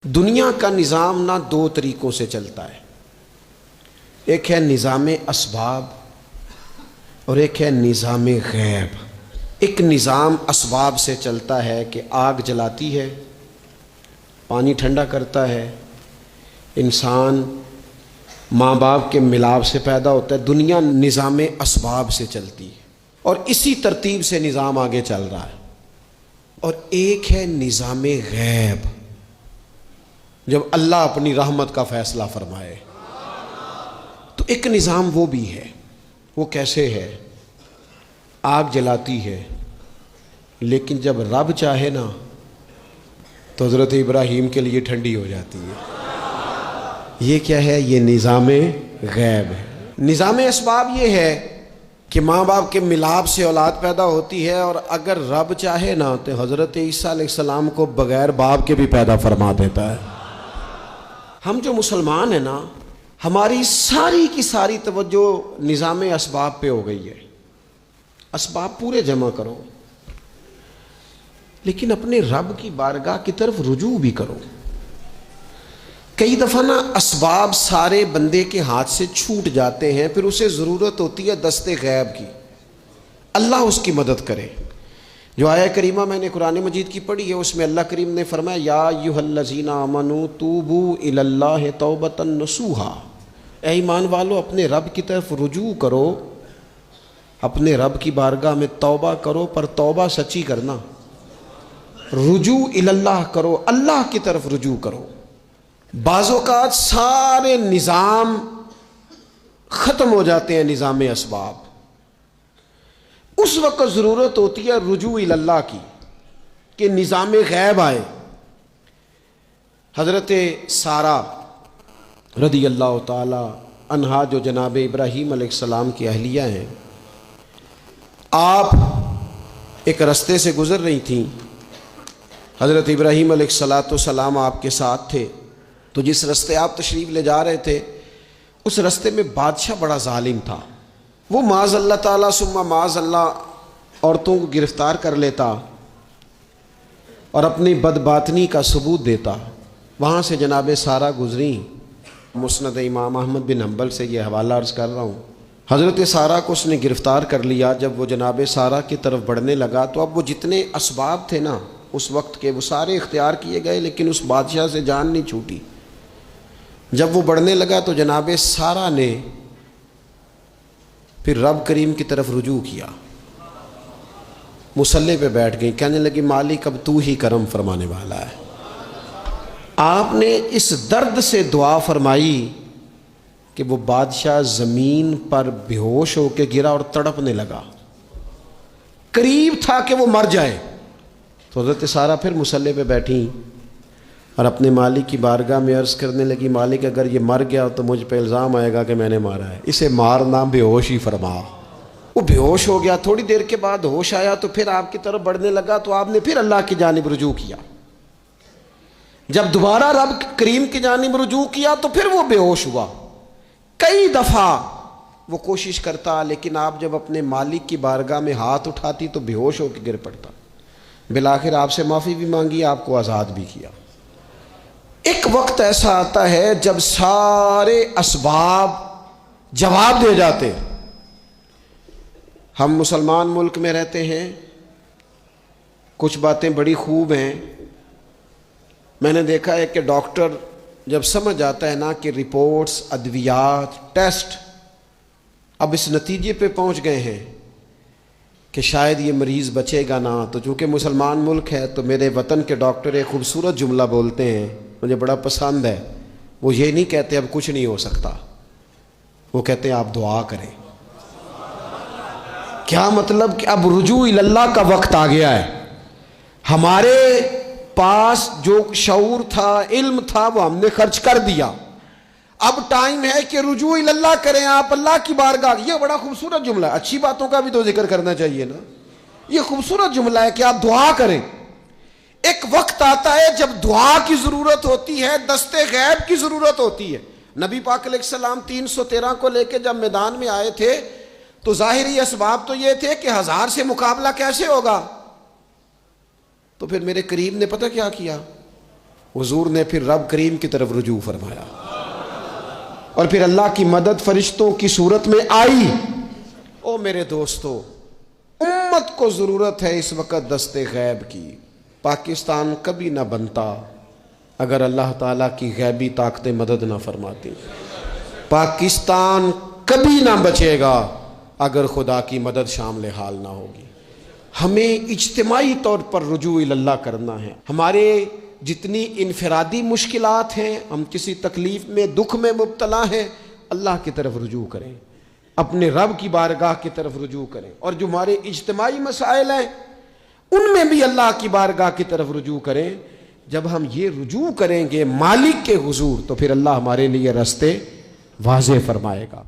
دنیا کا نظام نہ دو طریقوں سے چلتا ہے، ایک ہے نظام اسباب اور ایک ہے نظام غیب۔ ایک نظام اسباب سے چلتا ہے کہ آگ جلاتی ہے، پانی ٹھنڈا کرتا ہے، انسان ماں باپ کے ملاپ سے پیدا ہوتا ہے۔ دنیا نظام اسباب سے چلتی ہے اور اسی ترتیب سے نظام آگے چل رہا ہے۔ اور ایک ہے نظام غیب، جب اللہ اپنی رحمت کا فیصلہ فرمائے۔ تو ایک نظام وہ بھی ہے، وہ کیسے ہے؟ آگ جلاتی ہے، لیکن جب رب چاہے نا تو حضرت ابراہیم کے لیے ٹھنڈی ہو جاتی ہے۔ یہ کیا ہے؟ یہ نظام غیب ہے۔ نظام اسباب یہ ہے کہ ماں باپ کے ملاپ سے اولاد پیدا ہوتی ہے، اور اگر رب چاہے نا تو حضرت عیسیٰ علیہ السلام کو بغیر باپ کے بھی پیدا فرما دیتا ہے۔ ہم جو مسلمان ہیں نا، ہماری ساری کی ساری توجہ نظام اسباب پہ ہو گئی ہے۔ اسباب پورے جمع کرو، لیکن اپنے رب کی بارگاہ کی طرف رجوع بھی کرو۔ کئی دفعہ نا اسباب سارے بندے کے ہاتھ سے چھوٹ جاتے ہیں، پھر اسے ضرورت ہوتی ہے دست غیب کی، اللہ اس کی مدد کرے۔ جو آیہ کریمہ میں نے قرآن مجید کی پڑھی ہے، اس میں اللہ کریم نے فرمایا یا ایھا الذین آمنوا توبوا الی اللہ توبۃ نصوحا، اے ایمان والو اپنے رب کی طرف رجوع کرو، اپنے رب کی بارگاہ میں توبہ کرو، پر توبہ سچی کرنا، رجوع الی اللہ کرو، اللہ کی طرف رجوع کرو۔ بعض اوقات سارے نظام ختم ہو جاتے ہیں، نظام اسباب، اس وقت ضرورت ہوتی ہے رجوع الی اللہ کی، کہ نظام غیب آئے۔ حضرت سارہ رضی اللہ تعالی عنہا، جو جناب ابراہیم علیہ السلام کی اہلیہ ہیں، آپ ایک رستے سے گزر رہی تھیں، حضرت ابراہیم علیہ السلام آپ کے ساتھ تھے، تو جس رستے آپ تشریف لے جا رہے تھے اس رستے میں بادشاہ بڑا ظالم تھا۔ وہ معاذ اللہ تعالیٰ ثم معاذ اللہ عورتوں کو گرفتار کر لیتا اور اپنی بدباطنی کا ثبوت دیتا۔ وہاں سے جناب سارہ گزری، مسند امام احمد بن حنبل سے یہ حوالہ عرض کر رہا ہوں۔ حضرت سارہ کو اس نے گرفتار کر لیا۔ جب وہ جناب سارہ کی طرف بڑھنے لگا تو اب وہ جتنے اسباب تھے نا اس وقت کے، وہ سارے اختیار کیے گئے، لیکن اس بادشاہ سے جان نہیں چھوٹی۔ جب وہ بڑھنے لگا تو جناب سارہ نے پھر رب کریم کی طرف رجوع کیا، مصلی پہ بیٹھ گئی، کہنے لگی مالک اب تو ہی کرم فرمانے والا ہے۔ آپ نے اس درد سے دعا فرمائی کہ وہ بادشاہ زمین پر بے ہوش ہو کے گرا اور تڑپنے لگا، قریب تھا کہ وہ مر جائے۔ تو حضرت سارہ پھر مصلی پہ بیٹھی اور اپنے مالک کی بارگاہ میں عرض کرنے لگی مالک اگر یہ مر گیا تو مجھ پہ الزام آئے گا کہ میں نے مارا ہے، اسے مارنا بے ہوش ہی فرما۔ وہ بے ہوش ہو گیا، تھوڑی دیر کے بعد ہوش آیا تو پھر آپ کی طرف بڑھنے لگا، تو آپ نے پھر اللہ کی جانب رجوع کیا۔ جب دوبارہ رب کریم کی جانب رجوع کیا تو پھر وہ بے ہوش ہوا۔ کئی دفعہ وہ کوشش کرتا، لیکن آپ جب اپنے مالک کی بارگاہ میں ہاتھ اٹھاتی تو بے ہوش ہو کے گر پڑتا۔ بالآخر آپ سے معافی بھی مانگی، آپ کو آزاد بھی کیا۔ ایک وقت ایسا آتا ہے جب سارے اسباب جواب دے جاتے۔ ہم مسلمان ملک میں رہتے ہیں، کچھ باتیں بڑی خوب ہیں۔ میں نے دیکھا ہے کہ ڈاکٹر جب سمجھ آتا ہے نا کہ رپورٹس، ادویات، ٹیسٹ اب اس نتیجے پہ پہنچ گئے ہیں کہ شاید یہ مریض بچے گا نہ، تو چونکہ مسلمان ملک ہے تو میرے وطن کے ڈاکٹر ایک خوبصورت جملہ بولتے ہیں، مجھے بڑا پسند ہے۔ وہ یہ نہیں کہتے اب کچھ نہیں ہو سکتا، وہ کہتے ہیں آپ دعا کریں۔ کیا مطلب؟ کہ اب رجوع الی اللہ کا وقت آ گیا ہے۔ ہمارے پاس جو شعور تھا، علم تھا، وہ ہم نے خرچ کر دیا۔ اب ٹائم ہے کہ رجوع الی اللہ کریں، آپ اللہ کی بارگاہ۔ یہ بڑا خوبصورت جملہ ہے، اچھی باتوں کا بھی تو ذکر کرنا چاہیے نا۔ یہ خوبصورت جملہ ہے کہ آپ دعا کریں۔ ایک وقت آتا ہے جب دعا کی ضرورت ہوتی ہے، دست غیب کی ضرورت ہوتی ہے۔ نبی پاک علیہ السلام 313 کو لے کے جب میدان میں آئے تھے تو ظاہری اسباب تو یہ تھے کہ 1000 سے مقابلہ کیسے ہوگا، تو پھر میرے قریب نے پتہ کیا کیا، حضور نے پھر رب کریم کی طرف رجوع فرمایا اور پھر اللہ کی مدد فرشتوں کی صورت میں آئی۔ او میرے دوستو، امت کو ضرورت ہے اس وقت دست غیب کی۔ پاکستان کبھی نہ بنتا اگر اللہ تعالیٰ کی غیبی طاقتیں مدد نہ فرماتی۔ پاکستان کبھی نہ بچے گا اگر خدا کی مدد شامل حال نہ ہوگی۔ ہمیں اجتماعی طور پر رجوع اللہ کرنا ہے۔ ہمارے جتنی انفرادی مشکلات ہیں، ہم کسی تکلیف میں دکھ میں مبتلا ہیں، اللہ کی طرف رجوع کریں، اپنے رب کی بارگاہ کی طرف رجوع کریں، اور جو ہمارے اجتماعی مسائل ہیں ان میں بھی اللہ کی بارگاہ کی طرف رجوع کریں۔ جب ہم یہ رجوع کریں گے مالک کے حضور تو پھر اللہ ہمارے لیے راستے واضح فرمائے گا۔